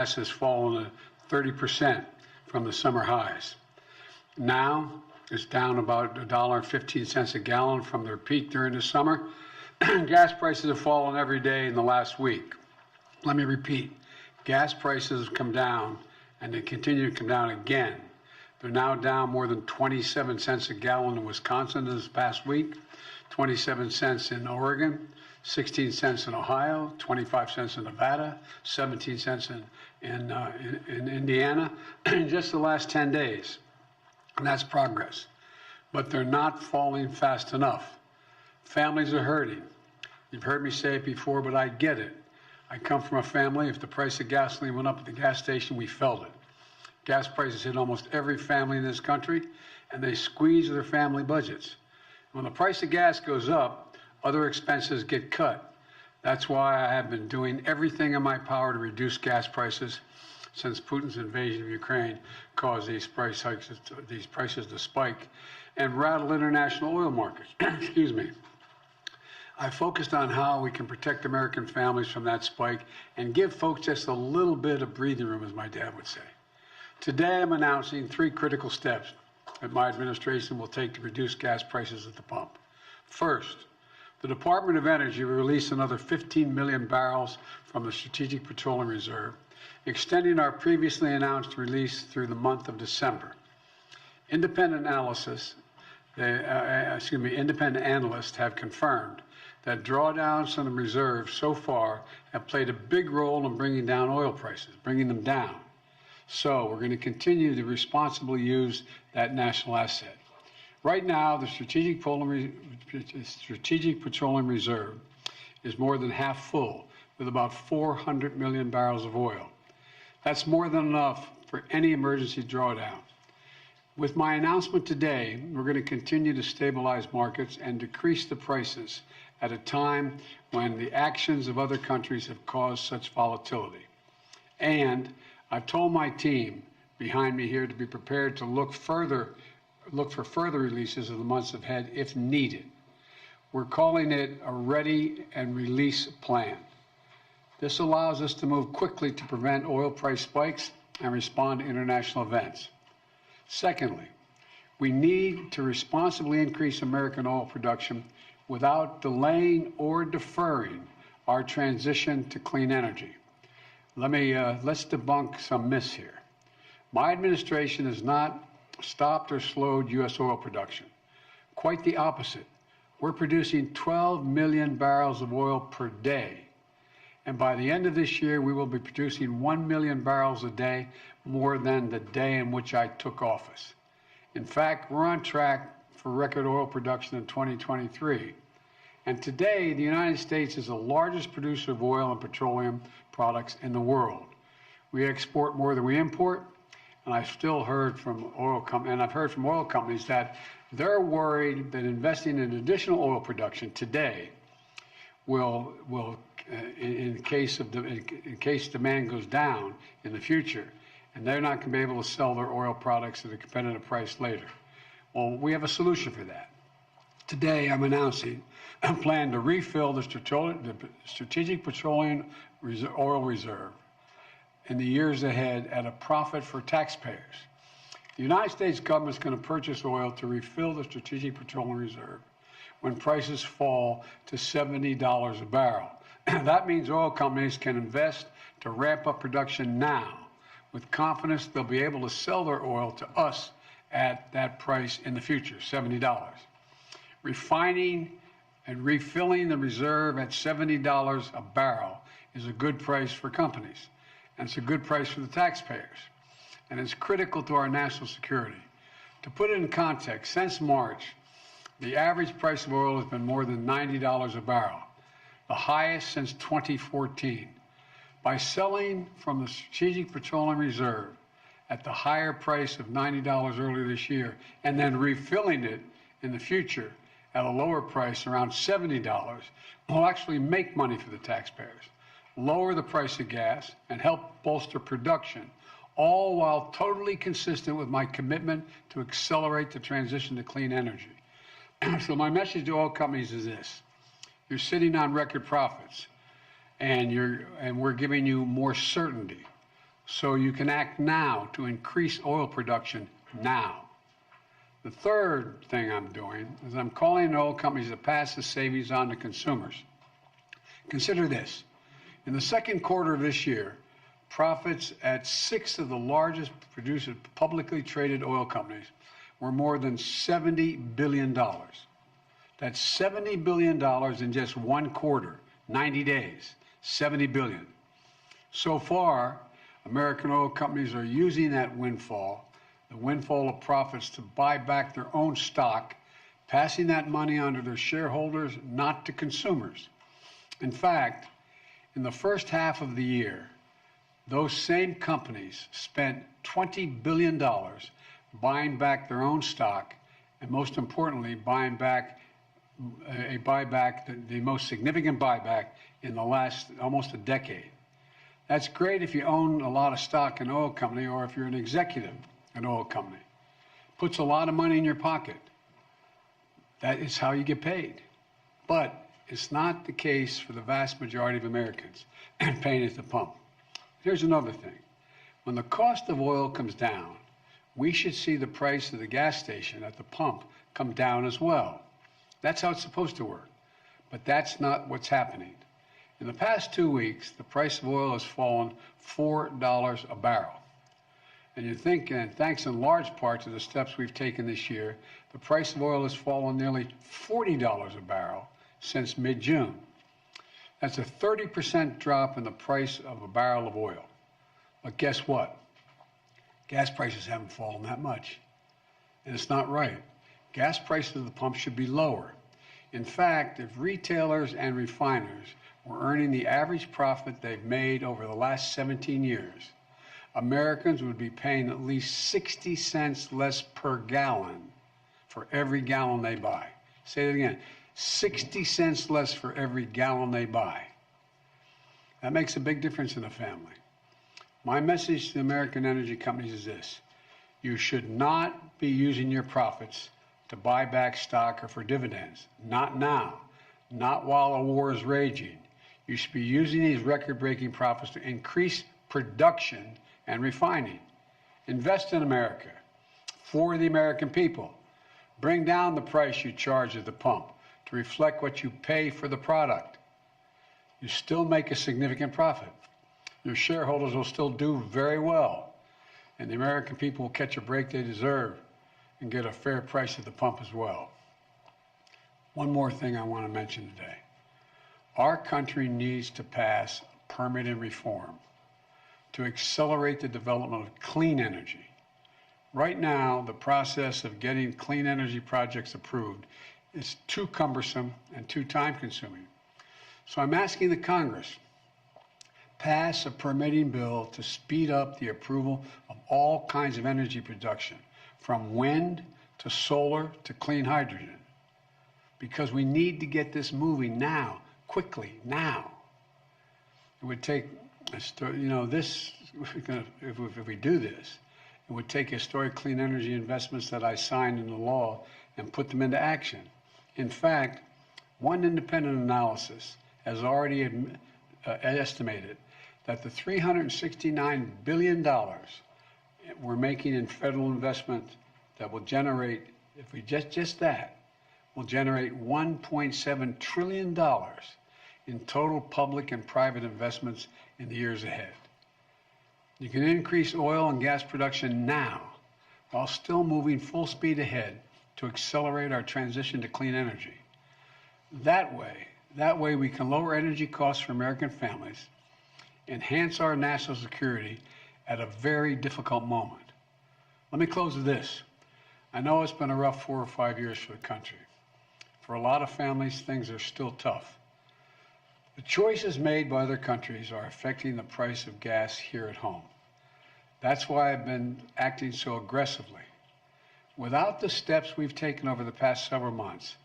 gas has fallen 30% from the summer highs. Now it's down about $1.15 a gallon from their peak during the summer. Gas prices have fallen every day in the last week. Let me repeat, gas prices have come down and they continue to come down again. They're now down more than 27 cents a gallon in Wisconsin this past week, 27 cents in Oregon, 16 cents in Ohio, 25 cents in Nevada, 17 cents in Indiana in just the last 10 days. And that's progress. But they're not falling fast enough. Families are hurting. You've heard me say it before, but I get it. I come from a family, if the price of gasoline went up at the gas station, we felt it. Gas prices hit almost every family in this country, and they squeeze their family budgets. When the price of gas goes up, other expenses get cut. That's why I have been doing everything in my power to reduce gas prices since Putin's invasion of Ukraine caused these prices to spike and rattle international oil markets. Excuse me. I focused on how we can protect American families from that spike and give folks just a little bit of breathing room, as my dad would say. Today, I'm announcing 3 critical steps that my administration will take to reduce gas prices at the pump. First, the Department of Energy will release another 15 million barrels from the Strategic Petroleum Reserve, extending our previously announced release through the month of December. Independent analysts have confirmed that drawdowns from the reserve so far have played a big role in bringing down oil prices, bringing them down. So we're going to continue to responsibly use that national asset. Right now, the Strategic Petroleum Reserve is more than half full, with about 400 million barrels of oil. That's more than enough for any emergency drawdown. With my announcement today, we're going to continue to stabilize markets and decrease the prices at a time when the actions of other countries have caused such volatility. And I've told my team behind me here to be prepared to look for further releases in the months ahead if needed. We're calling it a ready and release plan. This allows us to move quickly to prevent oil price spikes and respond to international events. Secondly, we need to responsibly increase American oil production without delaying or deferring our transition to clean energy. Let's debunk some myths here. My administration has not stopped or slowed U.S. oil production. Quite the opposite. We're producing 12 million barrels of oil per day. And by the end of this year, we will be producing 1 million barrels a day, more than the day in which I took office. In fact, we're on track for record oil production in 2023. And today, the United States is the largest producer of oil and petroleum products in the world. We export more than we import, and I've heard from oil companies that they're worried that investing in additional oil production today will in case demand goes down in the future, and they're not going to be able to sell their oil products at a competitive price later. Well, we have a solution for that. Today, I'm announcing a plan to refill the Strategic Petroleum Oil Reserve in the years ahead at a profit for taxpayers. The United States government is going to purchase oil to refill the Strategic Petroleum Reserve when prices fall to $70 a barrel. That means oil companies can invest to ramp up production now with confidence they'll be able to sell their oil to us at that price in the future, $70. Refining and refilling the reserve at $70 a barrel is a good price for companies, and it's a good price for the taxpayers, and it's critical to our national security. To put it in context, since March, the average price of oil has been more than $90 a barrel, the highest since 2014. By selling from the Strategic Petroleum Reserve at the higher price of $90 earlier this year, and then refilling it in the future at a lower price around $70, we'll actually make money for the taxpayers, lower the price of gas, and help bolster production, all while totally consistent with my commitment to accelerate the transition to clean energy. So my message to oil companies is this: you're sitting on record profits, and we're giving you more certainty. So you can act now to increase oil production now. The third thing I'm doing is I'm calling on oil companies to pass the savings on to consumers. Consider this. In the second quarter of this year, profits at 6 of the largest producers, publicly traded oil companies were more than $70 billion. That's $70 billion in just one quarter, 90 days, $70 billion. So far, American oil companies are using that windfall, the windfall of profits, to buy back their own stock, passing that money on to their shareholders, not to consumers. In fact, in the first half of the year, those same companies spent $20 billion buying back their own stock, and most importantly, buying back the most significant buyback in the last almost a decade. That's great if you own a lot of stock in an oil company, or if you're an executive in an oil company. Puts a lot of money in your pocket. That is how you get paid. But it's not the case for the vast majority of Americans paying at the pump. Here's another thing. When the cost of oil comes down, we should see the price of the gas station at the pump come down as well. That's how it's supposed to work. But that's not what's happening. In the past 2 weeks, the price of oil has fallen $4 a barrel. And you think, and thanks in large part to the steps we've taken this year, the price of oil has fallen nearly $40 a barrel since mid-June. That's a 30% drop in the price of a barrel of oil. But guess what? Gas prices haven't fallen that much. And it's not right. Gas prices at the pump should be lower. In fact, if retailers and refiners were earning the average profit they've made over the last 17 years, Americans would be paying at least 60 cents less per gallon for every gallon they buy. Say it again, 60 cents less for every gallon they buy. That makes a big difference in a family. My message to the American energy companies is this: you should not be using your profits to buy back stock or for dividends. Not now, not while a war is raging. You should be using these record-breaking profits to increase production and refining. Invest in America for the American people. Bring down the price you charge at the pump to reflect what you pay for the product. You still make a significant profit. Your shareholders will still do very well, and the American people will catch a break they deserve and get a fair price at the pump as well. One more thing I want to mention today. Our country needs to pass permitting reform to accelerate the development of clean energy. Right now, the process of getting clean energy projects approved is too cumbersome and too time-consuming. So I'm asking the Congress, pass a permitting bill to speed up the approval of all kinds of energy production, from wind to solar to clean hydrogen, because we need to get this moving now, quickly, now. It would take, if we do this, it would take historic clean energy investments that I signed into law and put them into action. In fact, one independent analysis has already estimated that the $369 billion we're making in federal investment that will generate, if we just that, will generate $1.7 trillion in total public and private investments in the years ahead. You can increase oil and gas production now while still moving full speed ahead to accelerate our transition to clean energy. That way we can lower energy costs for American families, enhance our national security at a very difficult moment. Let me close with this. I know it's been a rough 4 or 5 years for the country. For a lot of families, things are still tough. The choices made by other countries are affecting the price of gas here at home. That's why I've been acting so aggressively. Without the steps we've taken over the past several months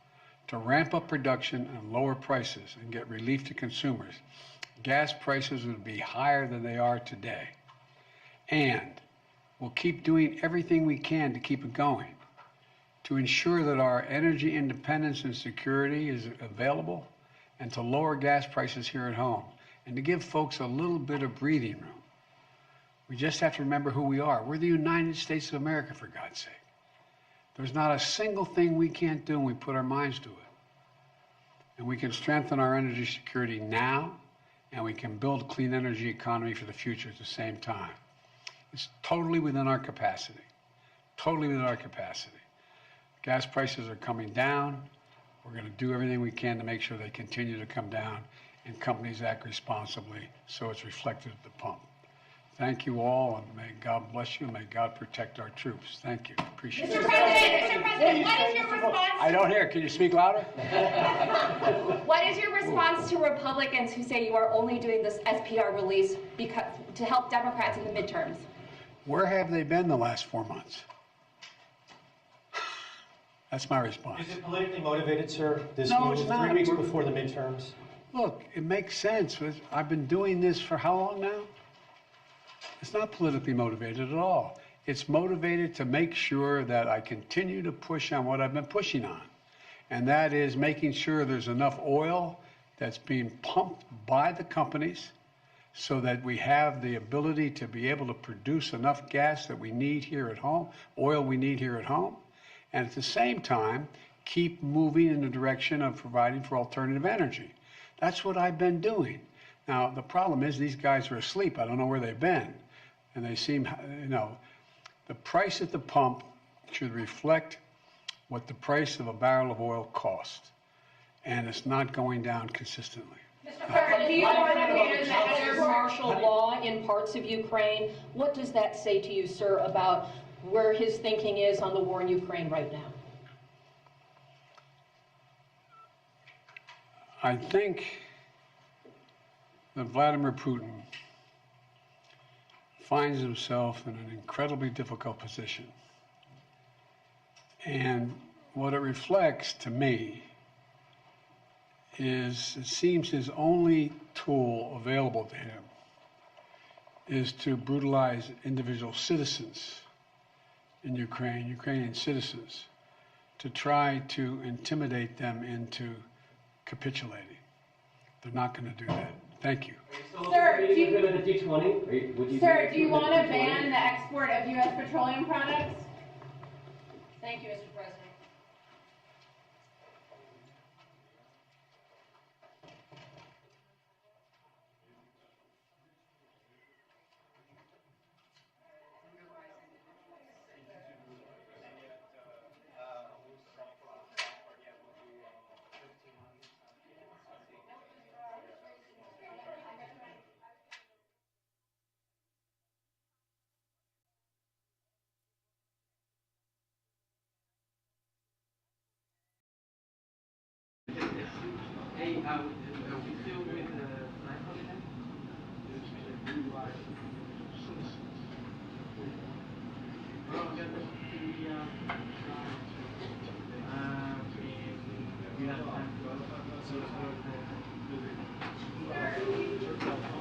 to ramp up production and lower prices and get relief to consumers, gas prices would be higher than they are today. And we'll keep doing everything we can to keep it going, to ensure that our energy independence and security is available, and to lower gas prices here at home, and to give folks a little bit of breathing room. We just have to remember who we are. We're the United States of America, for God's sake. There's not a single thing we can't do when we put our minds to it. And we can strengthen our energy security now, and we can build a clean energy economy for the future at the same time. It's totally within our capacity. Totally within our capacity. Gas prices are coming down. We're going to do everything we can to make sure they continue to come down, and companies act responsibly so it's reflected at the pump. Thank you all, and may God bless you, and may God protect our troops. Thank you. Appreciate it. Mr. President, what is your response? I don't hear. Can you speak louder? What is your response to Republicans who say you are only doing this SPR release because to help Democrats in the midterms? Where have they been the last 4 months? That's my response. Is it politically motivated, sir? This No, move it's not. 3 weeks before the midterms? Look, it makes sense. I've been doing this for how long now? It's not politically motivated at all. It's motivated to make sure that I continue to push on what I've been pushing on. And that is making sure there's enough oil that's being pumped by the companies so that we have the ability to be able to produce enough gas that we need here at home, oil we need here at home, and at the same time, keep moving in the direction of providing for alternative energy. That's what I've been doing. Now, the problem is these guys are asleep. I don't know where they've been. And they seem, you know, the price at the pump should reflect what the price of a barrel of oil costs. And it's not going down consistently. Mr. President, do you understand that there's martial law in parts of Ukraine? What does that say to you, sir, about where his thinking is on the war in Ukraine right now? I think that Vladimir Putin finds himself in an incredibly difficult position. And what it reflects to me is it seems his only tool available to him is to brutalize individual citizens in Ukraine, Ukrainian citizens, to try to intimidate them into capitulating. They're not going to do that. Thank you. Sir, do you want to ban the export of U.S. petroleum products? Thank you, Mr. President. Hey, are we still with the flag holiday? Well, we have time to go. So let's go to